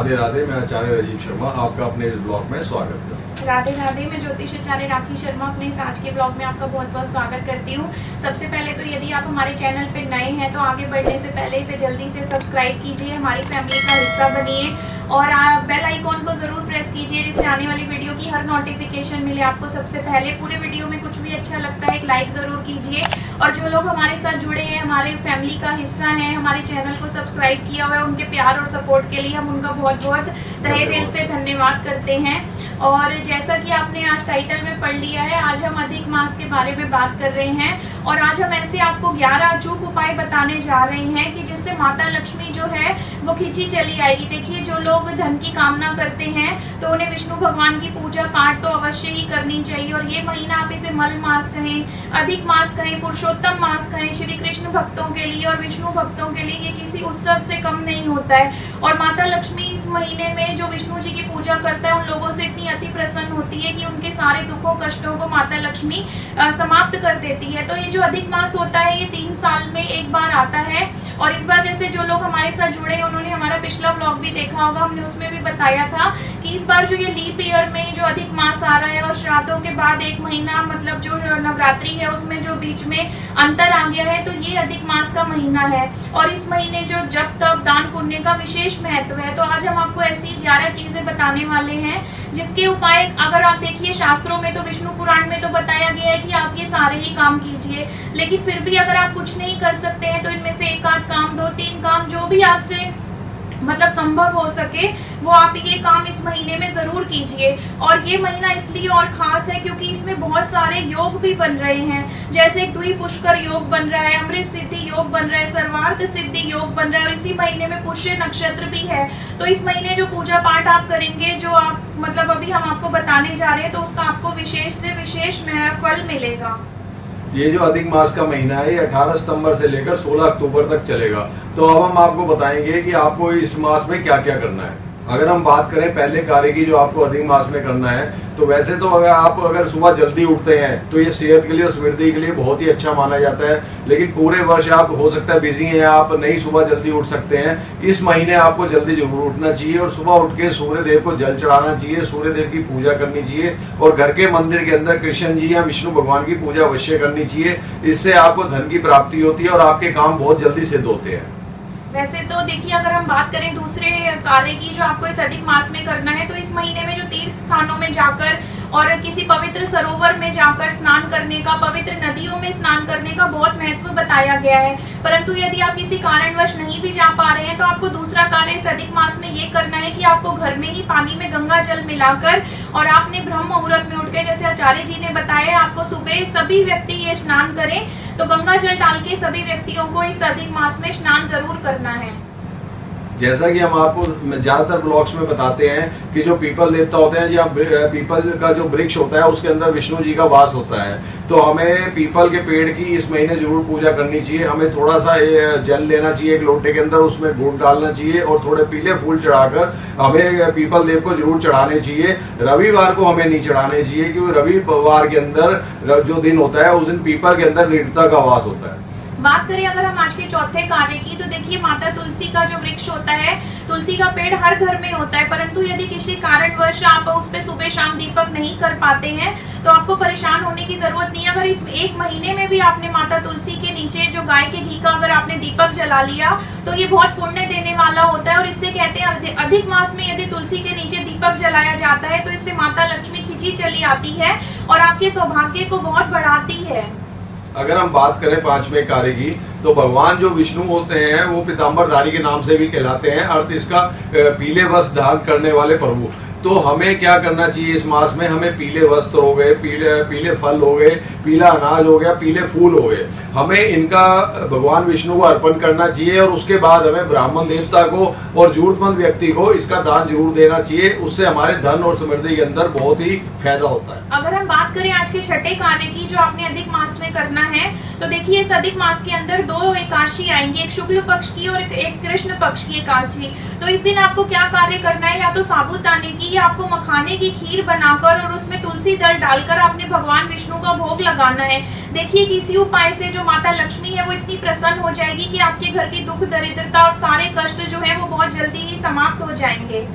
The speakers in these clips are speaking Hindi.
राधे राधे। मैं आचार्य राजीव शर्मा आपका अपने इस ब्लॉग में स्वागत करता हूँ। राधे राधे। मैं ज्योतिष आचार्य राखी शर्मा अपने इस आज के ब्लॉग में आपका बहुत बहुत स्वागत करती हूँ। सबसे पहले तो यदि आप हमारे चैनल पे नए हैं तो आगे बढ़ने से पहले इसे जल्दी से सब्सक्राइब कीजिए, हमारी फैमिली का हिस्सा बनिए और आप बेल आइकॉन को जरूर प्रेस कीजिए जिससे आने वाली वीडियो की हर नोटिफिकेशन मिले आपको सबसे पहले। पूरे वीडियो में कुछ भी अच्छा लगता है एक लाइक जरूर कीजिए और जो लोग हमारे साथ जुड़े हैं, हमारे फैमिली का हिस्सा है, हमारे चैनल को सब्सक्राइब किया हुआ है, उनके प्यार और सपोर्ट के लिए हम उनका बहुत बहुत तहे दिल से धन्यवाद करते हैं। और जैसा कि आपने आज टाइटल में पढ़ लिया है, आज हम अधिक मास के बारे में बात कर रहे हैं और आज हम ऐसे आपको 11 अचूक उपाय बताने जा रहे हैं कि जिससे माता लक्ष्मी जो है वो खींची चली आएगी। देखिए, जो लोग धन की कामना करते हैं तो उन्हें विष्णु भगवान की पूजा पाठ तो अवश्य ही करनी चाहिए। और ये महीना आप इसे मल मास कहें, अधिक मास कहें, पुरुषोत्तम मास कहें, श्री कृष्ण भक्तों के लिए और विष्णु भक्तों के लिए ये किसी उत्सव से कम नहीं होता है। और माता लक्ष्मी इस महीने में जो विष्णु जी की पूजा करता है उन लोगों से इतनी अति प्रसन्न होती है कि उनके सारे दुखों कष्टों को माता लक्ष्मी समाप्त कर देती है। तो ये जो अधिक मास होता है ये 3 साल में एक बार आता है। और इस बार जैसे जो लोग हमारे साथ जुड़े हैं उन्होंने हमारा पिछला ब्लॉग भी देखा होगा, हमने उसमें भी बताया था कि इस बार जो ये लीप ईयर में जो अधिक मास आ रहा है और श्राद्धों के बाद 1 महीना मतलब जो नवरात्रि है उसमें जो बीच में अंतर आ गया है, तो ये अधिक मास का महीना है। और इस महीने जो जप तप दान पुण्य का विशेष महत्व है। तो आज हम आपको ऐसी 11 चीजें बताने वाले हैं जिसके उपाय अगर आप देखिए शास्त्रों में तो विष्णु पुराण में तो बताया गया है कि आप ये सारे ही काम कीजिए, लेकिन फिर भी अगर आप कुछ नहीं कर सकते हैं तो इनमें से 1 आध काम 2-3 काम जो भी आपसे मतलब संभव हो सके वो आप ये काम इस महीने में जरूर कीजिए। और ये महीना इसलिए और खास है क्योंकि इसमें बहुत सारे योग भी बन रहे हैं, जैसे द्वि पुष्कर योग बन रहा है, अमृत सिद्धि योग बन रहा है, सर्वार्थ सिद्धि योग बन रहा है और इसी महीने में पुष्य नक्षत्र भी है। तो इस महीने जो पूजा पाठ आप करेंगे, जो आप मतलब अभी हम आपको बताने जा रहे हैं, तो उसका आपको विशेष से विशेष फल मिलेगा। ये जो अधिक मास का महीना है ये 18 सितंबर से लेकर 16 अक्टूबर तक चलेगा। तो अब हम आपको बताएंगे कि आपको इस मास में क्या क्या करना है। अगर हम बात करें पहले कार्य की जो आपको अधिक मास में करना है, तो वैसे तो अगर सुबह जल्दी उठते हैं तो ये सेहत के लिए और समृद्धि के लिए बहुत ही अच्छा माना जाता है। लेकिन पूरे वर्ष आप हो सकता है बिजी हैं, आप नहीं सुबह जल्दी उठ सकते हैं, इस महीने आपको जल्दी जरूर उठना चाहिए और सुबह उठ के सूर्य देव को जल चढ़ाना चाहिए, सूर्य देव की पूजा करनी चाहिए और घर के मंदिर के अंदर कृष्ण जी या विष्णु भगवान की पूजा अवश्य करनी चाहिए। इससे आपको धन की प्राप्ति होती है और आपके काम बहुत जल्दी सिद्ध होते हैं। वैसे तो देखिए, अगर हम बात करें दूसरे कार्य की जो आपको इस अधिक मास में करना है, तो इस महीने में जो तीर्थ स्थानों में जाकर और किसी पवित्र सरोवर में जाकर स्नान करने का, पवित्र नदियों में स्नान करने का बहुत महत्व बताया गया है। परंतु यदि आप किसी कारणवश नहीं भी जा पा रहे हैं तो आपको दूसरा कार्य इस अधिक मास में ये करना है कि आपको घर में ही पानी में गंगा जल मिलाकर और आपने ब्रह्म मुहूर्त में उठकर, जैसे आचार्य जी ने बताया, आपको सुबह सभी व्यक्ति ये स्नान करें, तो गंगा जल डाल के सभी व्यक्तियों को इस अधिक मास में स्नान जरूर करना है। जैसा कि हम आपको ज्यादातर ब्लॉग्स में बताते हैं कि जो पीपल देवता होते हैं, या पीपल का जो वृक्ष होता है उसके अंदर विष्णु जी का वास होता है, तो हमें पीपल के पेड़ की इस महीने जरूर पूजा करनी चाहिए। हमें थोड़ा सा जल लेना चाहिए एक लोटे के अंदर, उसमें गुड़ डालना चाहिए और थोड़े पीले फूल चढ़ाकर हमें पीपल देव को जरूर चढ़ाने चाहिए। रविवार को हमें नहीं चढ़ाने चाहिए क्योंकि रविवार के अंदर जो दिन होता है उस दिन पीपल के अंदर दृढ़ता का वास होता है। बात करें अगर हम आज के चौथे कार्य की, तो देखिए माता तुलसी का जो वृक्ष होता है, तुलसी का पेड़ हर घर में होता है, परंतु यदि किसी कारणवश आप उस पे सुबह शाम दीपक नहीं कर पाते हैं तो आपको परेशान होने की जरूरत नहीं है। अगर इस 1 महीने में भी आपने माता तुलसी के नीचे जो गाय के घी का अगर आपने दीपक जला लिया तो ये बहुत पुण्य देने वाला होता है। और इससे कहते हैं अधिक मास में यदि तुलसी के नीचे दीपक जलाया जाता है तो इससे माता लक्ष्मी खींची चली आती है और आपके सौभाग्य को बहुत बढ़ाती है। अगर हम बात करें 5वें कार्य की, तो भगवान जो विष्णु होते हैं वो पीताम्बरधारी के नाम से भी कहलाते हैं, अर्थ इसका पीले वस्त्र धारण करने वाले प्रभु। तो हमें क्या करना चाहिए इस मास में? हमें पीले वस्त्र हो गए, पीले फल हो गए, पीला अनाज हो गया, पीले फूल हो गए, हमें इनका भगवान विष्णु को अर्पण करना चाहिए और उसके बाद हमें ब्राह्मण देवता को और जरूरतमंद व्यक्ति को इसका दान जरूर देना चाहिए। उससे हमारे धन और समृद्धि के अंदर बहुत ही फायदा होता है। अगर हम बात करें आज के छठे कार्य की जो आपने अधिक मास में करना है, तो देखिए इस अधिक मास के अंदर 2 एकादशी आएंगी, एक शुक्ल पक्ष की और एक कृष्ण पक्ष की एकादशी। तो इस दिन आपको क्या कार्य करना है? या तो साबूदाने की देखिए आपको मखाने की खीर बनाकर और उसमें तुलसी दल डालकर आपने भगवान विष्णु का भोग लगाना है। देखिए किसी उपाय से जो माता लक्ष्मी है वो इतनी प्रसन्न हो जाएगी कि आपके घर की दुख दरिद्रता और सारे कष्ट जो है वो बहुत जल्दी ही समाप्त हो जाएंगे।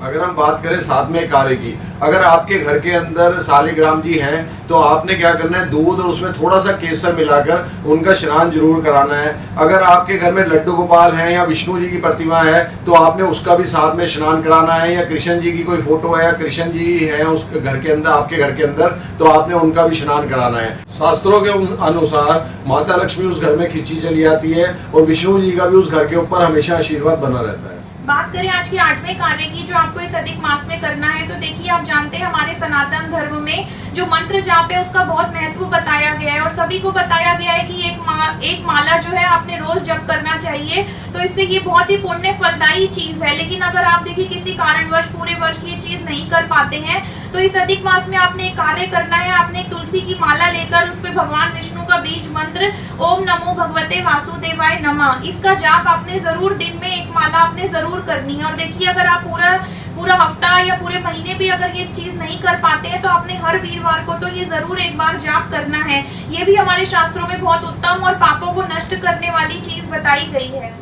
अगर हम बात करें सातवें कार्य की, अगर आपके घर के अंदर शालिग्राम जी हैं तो आपने क्या करना है, दूध और उसमें थोड़ा सा केसर मिलाकर उनका स्नान जरूर कराना है। अगर आपके घर में लड्डू गोपाल हैं या विष्णु जी की प्रतिमा है तो आपने उसका भी साथ में स्नान कराना है, या कृष्ण जी की कोई फोटो है या कृष्ण जी है उस घर के अंदर, आपके घर के अंदर, तो आपने उनका भी स्नान कराना है। शास्त्रों के अनुसार माता लक्ष्मी उस घर में खींची चली आती है और विष्णु जी का भी उस घर के ऊपर हमेशा आशीर्वाद बना रहता है। बात करें आज के 8वें कार्य की जो आपको इस अधिक मास में करना है, तो देखिए आप जानते हैं हमारे सनातन धर्म में जो मंत्र जाप है उसका बहुत महत्व बताया गया है और सभी को बताया गया है कि एक माला जो है आपने रोज जप करना चाहिए, तो इससे ये बहुत ही पुण्य फलदायी चीज है। लेकिन अगर आप देखिए किसी कारणवश पूरे वर्ष ये चीज नहीं कर पाते हैं तो इस अधिक मास में आपने एक कार्य करना है। आपने एक तुलसी की माला लेकर उस पर भगवान विष्णु का बीज मंत्र ओम नमो भगवते वासुदेवाय नमः, इसका जाप आपने जरूर दिन में एक माला आपने जरूर करनी है। और देखिए अगर आप पूरा हफ्ता या पूरे महीने भी अगर ये चीज नहीं कर पाते हैं तो आपने हर वीरवार को तो ये जरूर एक बार जाप करना है। ये भी हमारे शास्त्रों में बहुत उत्तम और पापों को नष्ट करने वाली चीज बताई गई है।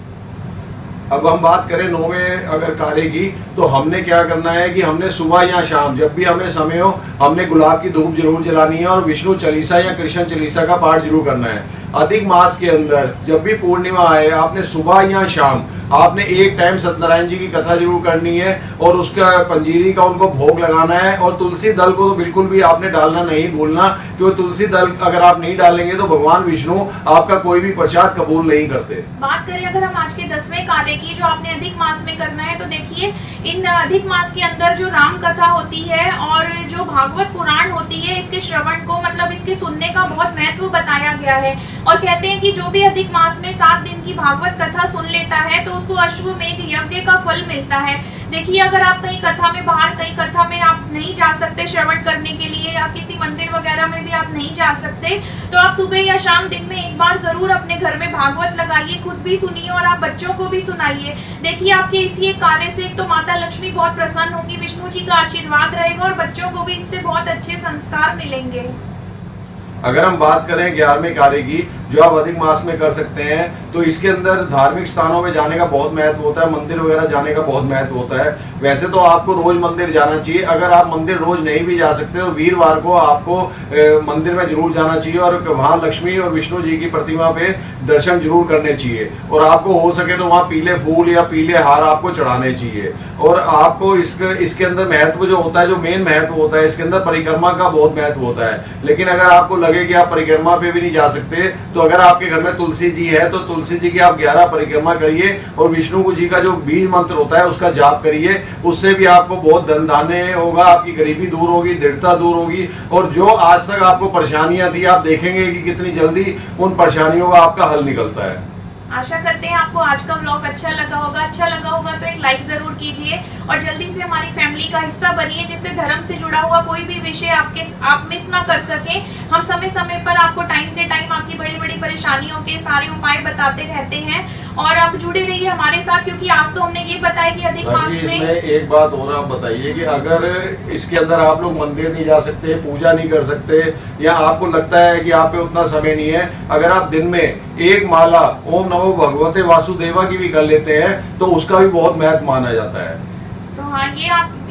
अब हम बात करें 9वें अगर कार्य की, तो हमने क्या करना है कि हमने सुबह या शाम जब भी हमें समय हो हमने गुलाब की धूप जरूर जलानी है और विष्णु चालीसा या कृष्ण चालीसा का पाठ जरूर करना है। अधिक मास के अंदर जब भी पूर्णिमा आए आपने सुबह या शाम आपने एक टाइम सत्यनारायण जी की कथा जरूर करनी है और उसका पंजीरी का उनको भोग लगाना है। और तुलसी दल को तो बिल्कुल भी आपने डालना नहीं भूलना, क्योंकि तुलसी दल अगर आप नहीं डालेंगे तो भगवान विष्णु आपका कोई भी प्रसाद कबूल नहीं करते। बात करें अगर हम आज के 10वें कार्य की जो आपने अधिक मास में करना है, तो देखिए इन अधिक मास के अंदर जो राम कथा होती है और जो भागवत पुराण होती है, इसके श्रवण को मतलब इसके सुनने का बहुत महत्व बताया गया है। और कहते हैं कि जो भी अधिक मास में 7 दिन की भागवत कथा सुन लेता है तो उसको अश्वमेध यज्ञ का फल मिलता है। देखिए अगर आप कहीं कथा में बाहर कहीं कथा में आप नहीं जा सकते श्रवण करने के लिए या किसी मंदिर वगैरह में भी आप नहीं जा सकते, तो आप सुबह या शाम दिन में एक बार जरूर अपने घर में भागवत लगाइए, खुद भी सुनिए और आप बच्चों को भी सुनाइए। देखिए आपके इसी एक कार्य से एक तो माता लक्ष्मी बहुत प्रसन्न होगी, विष्णु जी का आशीर्वाद रहेगा और बच्चों को भी इससे बहुत अच्छे संस्कार मिलेंगे। अगर हम बात करें 11वें कार्य की जो आप अधिक मास में कर सकते हैं, तो इसके अंदर धार्मिक स्थानों में जाने का बहुत महत्व होता है, मंदिर वगैरह जाने का बहुत महत्व होता है। वैसे तो आपको रोज मंदिर जाना चाहिए, अगर आप मंदिर रोज नहीं भी जा सकते तो वीरवार को आपको मंदिर में जरूर जाना चाहिए और वहां लक्ष्मी और विष्णु जी की प्रतिमा पे दर्शन जरूर करने चाहिए। और आपको हो सके तो वहां पीले फूल या पीले हार आपको चढ़ाने चाहिए। और आपको इसके अंदर महत्व जो होता है, जो मेन महत्व होता है, इसके अंदर परिक्रमा का बहुत महत्व होता है। लेकिन अगर आपको लगे कि आप परिक्रमा पे भी नहीं जा सकते, तो अगर आपके घर में तुलसी जी है तो तुलसी जी की आप 11 परिक्रमा करिए और विष्णु जी का जो बीज मंत्र होता है उसका जाप करिए। उससे भी आपको बहुत धन धान्य होगा, आपकी गरीबी दूर होगी, दृढ़ता दूर होगी और जो आज तक आपको परेशानियां थी आप देखेंगे कि कितनी जल्दी उन परेशानियों का आपका हल निकलता है। आशा करते हैं आपको आज का व्लॉग अच्छा लगा होगा तो एक लाइक जरूर कीजिए और जल्दी से हमारी फैमिली का हिस्सा बनिए, जिससे धर्म से जुड़ा हुआ कोई भी विषय आप मिस ना कर सके। हम समय समय पर आपको टाइम के टाइम आपकी बड़ी बड़ी परेशानियों के सारे उपाय बताते रहते हैं और आप जुड़े रहिए हमारे साथ, क्योंकि आज तो हमने ये बताया कि अधिक मास में एक बात और आप बताइए कि अगर इसके अंदर आप लोग मंदिर नहीं जा सकते, पूजा नहीं कर सकते या आपको लगता है कि आप पे उतना समय नहीं है, अगर आप दिन में एक माला ओम नमो भगवते वासुदेवा की भी कर लेते हैं तो उसका भी बहुत महत्व माना जाता है। तो हाँ,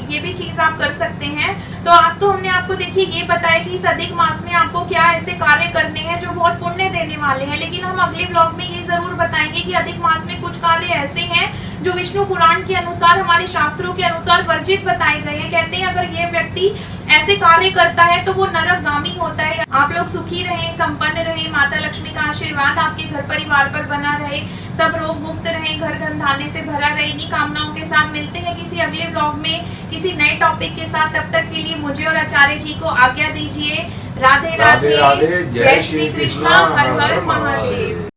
ये भी चीज आप कर सकते हैं। तो आज तो हमने आपको देखिए ये बताया कि इस अधिक मास में आपको क्या ऐसे कार्य करने हैं जो बहुत पुण्य देने वाले हैं। लेकिन हम अगले ब्लॉग में ये जरूर बताएंगे कि अधिक मास में कुछ कार्य ऐसे हैं जो विष्णु पुराण के अनुसार, हमारे शास्त्रों के अनुसार वर्जित बताए गए हैं। कहते हैं अगर ये व्यक्ति ऐसे कार्य करता है तो वो नरकगामी होता है। आप लोग सुखी रहें, संपन्न रहें, माता लक्ष्मी का आशीर्वाद आपके घर परिवार पर बना रहे, सब रोग मुक्त रहें, घर धन धान्य से भरा रहे। इन्हीं कामनाओं के साथ मिलते हैं किसी अगले ब्लॉग में किसी नए टॉपिक के साथ। तब तक के लिए मुझे और आचार्य जी को आज्ञा दीजिए। राधे राधे, जय श्री कृष्णा, हर हर महादेव।